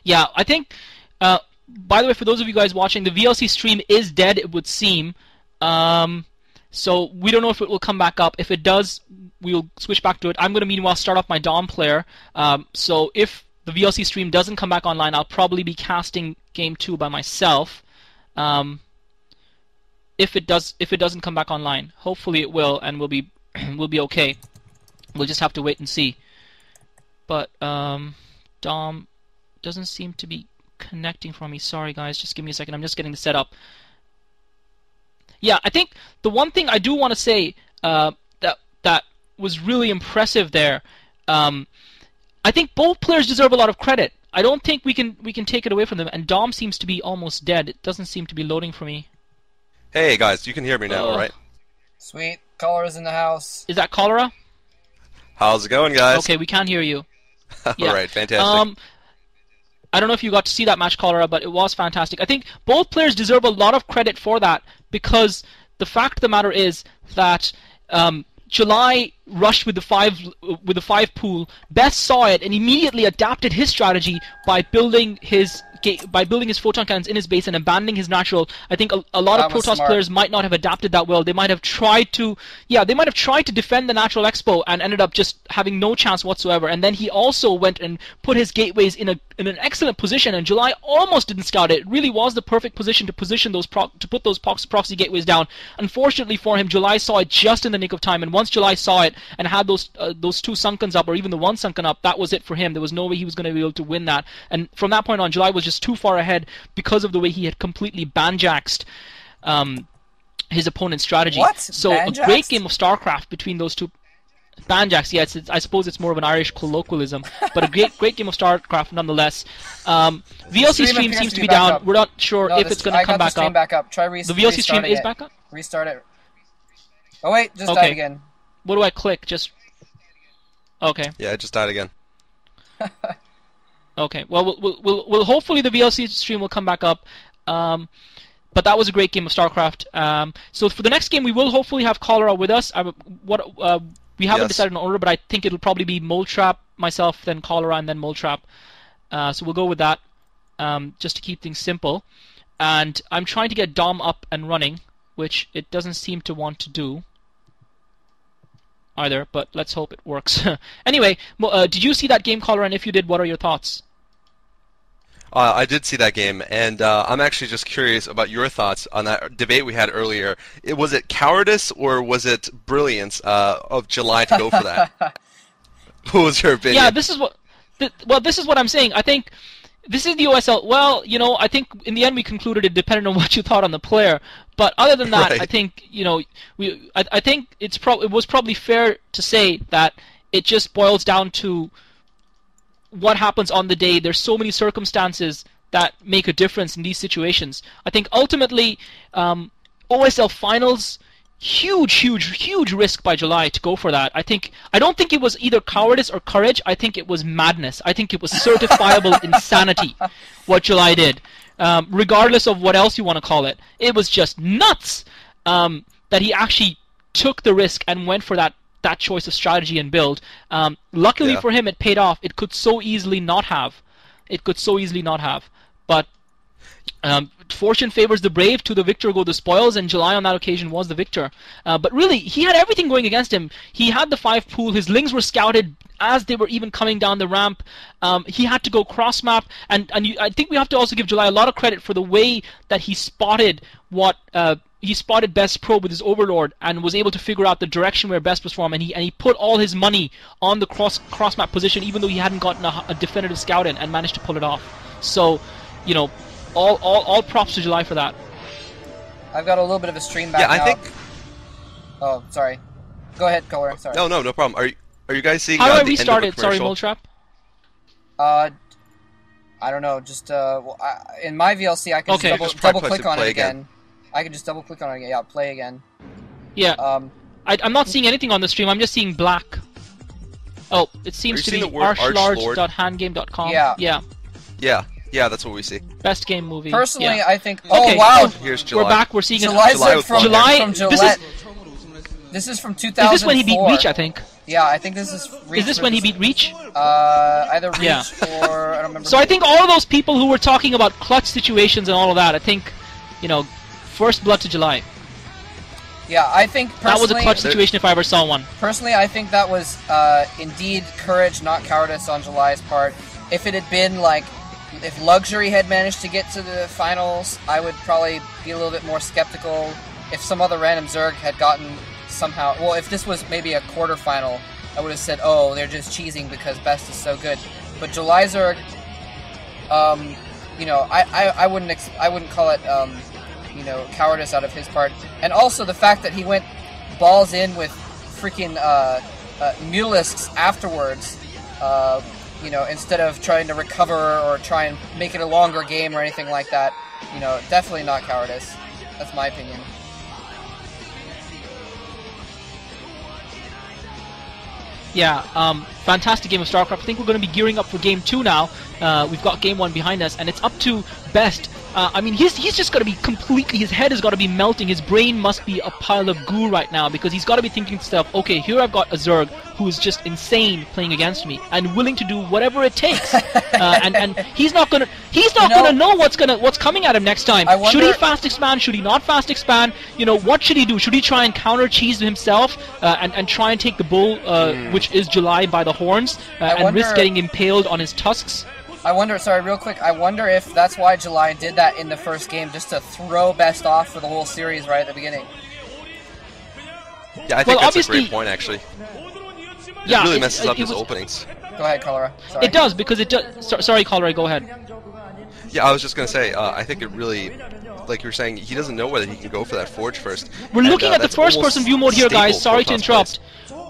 Yeah, I think. By the way, for those of you guys watching, the VLC stream is dead. It would seem. So we don't know if it will come back up. If it does, we'll switch back to it. I'm going to meanwhile start off my Dom player. So if the VLC stream doesn't come back online, I'll probably be casting Game 2 by myself. If it doesn't come back online, hopefully it will, and we'll be okay. We'll just have to wait and see. But Dom doesn't seem to be connecting for me. Sorry guys, just give me a second. I'm just getting the setup. Yeah, I think the one thing I do want to say that was really impressive there. I think both players deserve a lot of credit. I don't think we can take it away from them. And Dom seems to be almost dead. It doesn't seem to be loading for me. Hey guys, you can hear me now, right? Sweet. Cholera's in the house. Is that Cholera? How's it going, guys? Okay, we can hear you. Yeah. All right, fantastic. I don't know if you got to see that match, Cholera, but it was fantastic. I think both players deserve a lot of credit for that, because the fact of the matter is that July rushed with the five pool. BeSt saw it and immediately adapted his strategy by building his photon cannons in his base and abandoning his natural. I think a lot of Protoss players might not have adapted that well. They might have tried to, defend the natural expo and ended up just having no chance whatsoever. And then he also went and put his gateways in an excellent position. And July almost didn't scout it. It really was the perfect position to position those to put those proxy gateways down. Unfortunately for him, July saw it just in the nick of time. And once July saw it and had those two sunkens up, or even the one sunken up, that was it for him. There was no way he was going to be able to win that. And from that point on, July was just too far ahead because of the way he had completely banjaxed his opponent's strategy. What? So banjaxed? A great game of StarCraft between those two. Banjaxed, yeah, I suppose it's more of an Irish colloquialism, but a great game of StarCraft nonetheless. VLC stream seems to be down. We're not sure if it's going to come back up. Try the VLC stream is back up? Restart it. Oh wait, just died again. What do I click? Just... Okay. Yeah, it just died again. Okay, well, we'll hopefully the VLC stream will come back up. But that was a great game of StarCraft. So for the next game, we will hopefully have Cholera with us. We haven't decided on order, but I think it'll probably be Moletrap, myself, then Cholera, and then Moletrap. So we'll go with that, just to keep things simple. And I'm trying to get Dom up and running, which it doesn't seem to want to do either, but let's hope it works. Anyway, did you see that game, Cholera? And if you did, what are your thoughts? I did see that game, and I'm actually just curious about your thoughts on that debate we had earlier. Was it cowardice or was it brilliance of July to go for that? What was your opinion? Yeah, this is what I'm saying. I think this is the OSL. Well, I think in the end we concluded it depended on what you thought on the player. But other than that, right. I think I think it was probably fair to say that it just boils down to what happens on the day. There's so many circumstances that make a difference in these situations. I think ultimately, OSL finals, huge risk by July to go for that. I don't think it was either cowardice or courage. I think it was madness. I think it was certifiable insanity what July did. Regardless of what else you want to call it, it was just nuts that he actually took the risk and went for that choice of strategy and build. Luckily for him, it paid off. It could so easily not have. But fortune favors the brave. To the victor go the spoils, and July on that occasion was the victor. But really, he had everything going against him. He had the 5 pool. His lings were scouted as they were even coming down the ramp. He had to go cross map, and I think we have to also give July a lot of credit for the way that he spotted he spotted BeSt probe with his Overlord and was able to figure out the direction where BeSt was from, and he put all his money on the cross map position, even though he hadn't gotten a definitive scout in, and managed to pull it off. So, all props to July for that. I've got a little bit of a stream back now. I think. Oh, sorry. Go ahead, Color. Sorry. No problem. Are you guys seeing? How do I the restart end of it? Sorry, Moletrap. I don't know. Just in my VLC, I can just double click on it again. I can just double click on it again. Yeah, play again. Yeah. I'm not seeing anything on the stream. I'm just seeing black. Oh, it seems to be archlarge.handgame.com. Yeah. Yeah, that's what we see. Best game movie. Personally, I think. Okay. Oh wow! Here's July. We're back. We're seeing July from July. Gillette. This is from 2004. Is this when he beat Reach? I think. Yeah, I think this is Reach. Is this when he beat Reach? Either Reach or I don't remember. So I think all of those people who were talking about clutch situations and all of that, I think, you know, first blood to July. Yeah, I think personally... That was a clutch situation if I ever saw one. Personally, I think that was indeed courage, not cowardice on July's part. If it had been like... If Luxury had managed to get to the finals, I would probably be a little bit more skeptical. If some other random Zerg had gotten somehow... Well, if this was maybe a quarterfinal, I would have said, oh, they're just cheesing because BeSt is so good. But July Zerg, you know, I wouldn't call it, you know, cowardice out of his part. And also the fact that he went balls in with freaking Mutalisks afterwards, you know, instead of trying to recover or try and make it a longer game or anything like that. You know, definitely not cowardice. That's my opinion. Yeah, fantastic game of StarCraft. I think we're going to be gearing up for Game 2 now. We've got Game 1 behind us, and it's up to BeSt. I mean, he's just got to be completely... His head has got to be melting. His brain must be a pile of goo right now, because he's got to be thinking to himself, okay, here I've got a Zerg who is just insane playing against me and willing to do whatever it takes. And he's not going to know what's coming at him next time. Should he fast expand? Should he not fast expand? You know, what should he do? Should he try and counter cheese himself and try and take the bull, which is July, by the horns and risk getting impaled on his tusks? I wonder, sorry, real quick, I wonder if that's why July did that in the first game, just to throw BeSt off for the whole series right at the beginning. Yeah, I think that's a great point, actually. It really messes up his openings. Go ahead, Cholera. Sorry. It does, because it does... Sorry, Cholera, go ahead. Yeah, I was just going to say, I think it really... Like you were saying, he doesn't know whether he can go for that Forge first. We're looking at the first-person view mode here, guys. Sorry to interrupt.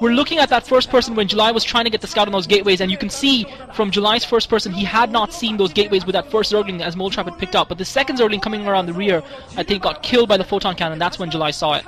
We're looking at that first person when July was trying to get the scout on those gateways, and you can see from July's first person he had not seen those gateways with that first Zergling as Moletrap had picked up. But the second Zergling coming around the rear, I think, got killed by the photon cannon. That's when July saw it.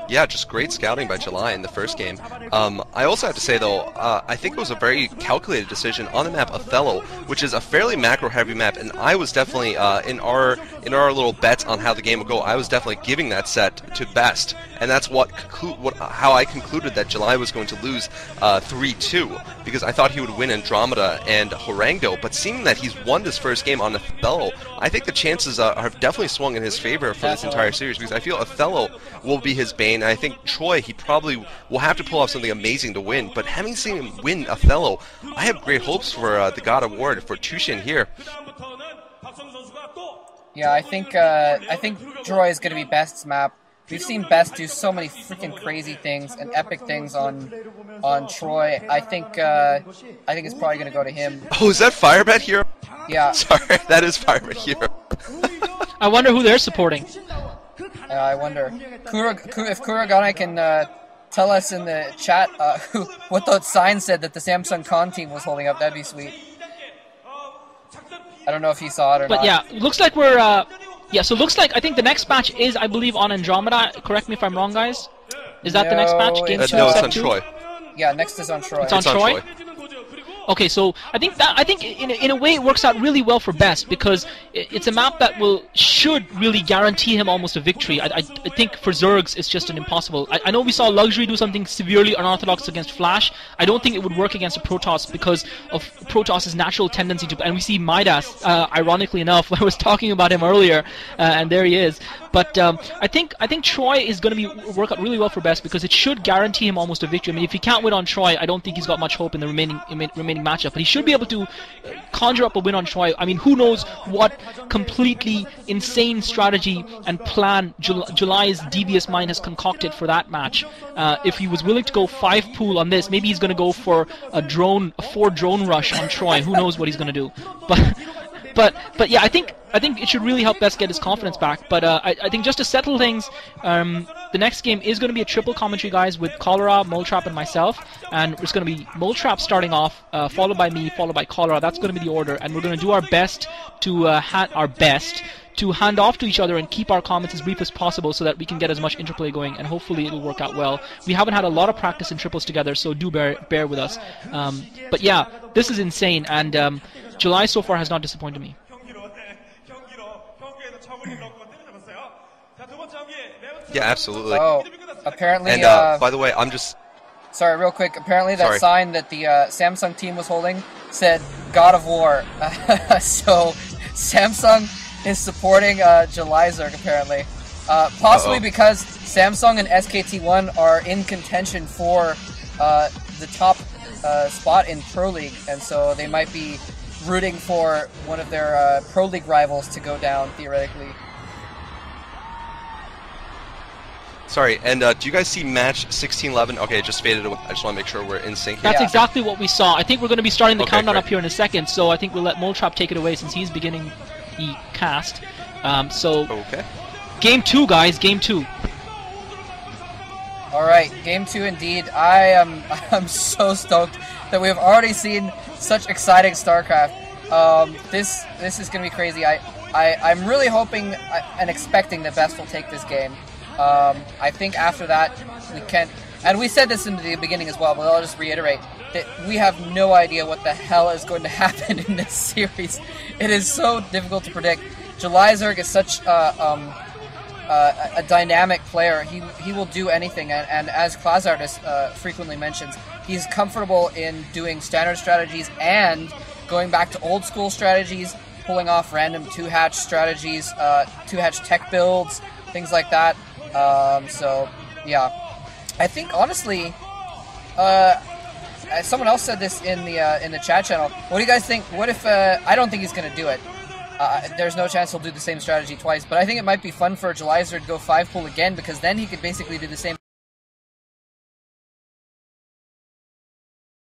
Yeah, just great scouting by July in the first game. I also have to say, though, I think it was a very calculated decision on the map Othello, which is a fairly macro-heavy map, and I was definitely, in our little bets on how the game would go, I was definitely giving that set to BeSt, and that's how I concluded that July was going to lose 3-2, because I thought he would win Andromeda and Horangdo, but seeing that he's won this first game on Othello, I think the chances have definitely swung in his favor for this entire series, because I feel Othello will be his bane. I think Troy, he probably will have to pull off something amazing to win, but having seen him win Othello, I have great hopes for the God Award for Tushin here. Yeah, I think Troy is going to be BeSt's map. We've seen BeSt do so many freaking crazy things and epic things on Troy. I think it's probably going to go to him. Oh, is that Firebet Hero? Yeah. Sorry, that is Firebet Hero. I wonder who they're supporting. I wonder. If Kuragane can tell us in the chat what the sign said that the Samsung Con team was holding up, that'd be sweet. I don't know if he saw it or not. But yeah, looks like we're... yeah, so looks like I think the next match is, I believe, on Andromeda. Correct me if I'm wrong, guys. Is that the next match? Game 2, no, it's set on 2? Troy. Yeah, next is on Troy. It's on Troy? Okay, so I think in a way it works out really well for BeSt, because it's a map that should really guarantee him almost a victory. I think for Zergs it's just an impossible. I know we saw Luxury do something severely unorthodox against Flash. I don't think it would work against a Protoss because of Protoss's natural tendency to. And we see Midas, ironically enough, I was talking about him earlier, and there he is. But I think Troy is going to work out really well for BeSt, because it should guarantee him almost a victory. I mean, if he can't win on Troy, I don't think he's got much hope in the remaining matchup. But he should be able to conjure up a win on Troy. I mean, who knows what completely insane strategy and plan July's devious mind has concocted for that match. If he was willing to go 5 pool on this, maybe he's going to go for a 4 drone rush on Troy. Who knows what he's going to do? But yeah, I think it should really help BeSt get his confidence back. But I think just to settle things, the next game is going to be a triple commentary, guys, with Cholera, Moletrap, and myself. And it's going to be Moletrap starting off, followed by me, followed by Cholera. That's going to be the order, and we're going to do our best to hand off to each other and keep our comments as brief as possible, so that we can get as much interplay going, and hopefully it'll work out well. We haven't had a lot of practice in triples together, so do bear with us. But yeah, this is insane, and July so far has not disappointed me. Yeah, absolutely. Oh, Apparently, And by the way, I'm just... Sorry, real quick. Apparently that Sorry. sign that the Samsung team was holding said God of War. So Samsung is supporting July Zerg, apparently. Possibly because Samsung and SKT1 are in contention for the top spot in Pro League, and so they might be rooting for one of their Pro League rivals to go down, theoretically. Sorry, and do you guys see match 1611? Okay, it just faded away. I just want to make sure we're in sync here. That's exactly what we saw. I think we're going to be starting the Okay, countdown great. up here in a second, so I think we'll let Moletrap take it away since he's beginning the cast. Okay. Game 2, guys, Game 2. Alright, Game 2 indeed. I'm so stoked that we have already seen such exciting StarCraft. This is going to be crazy. I'm really hoping and expecting that BeSt will take this game. I think after that we can, and we said this in the beginning as well, but I'll just reiterate that we have no idea what the hell is going to happen in this series. It is so difficult to predict. July Zerg is such a dynamic player. He will do anything, and as Class Artist frequently mentions, he's comfortable in doing standard strategies and going back to old school strategies, pulling off random two-hatch strategies, two-hatch tech builds, things like that. So, yeah. I think, honestly, someone else said this in the chat channel. What do you guys think? What if, I don't think he's going to do it. There's no chance he'll do the same strategy twice, but I think it might be fun for July Zerg to go 5-pool again, because then he could basically do the same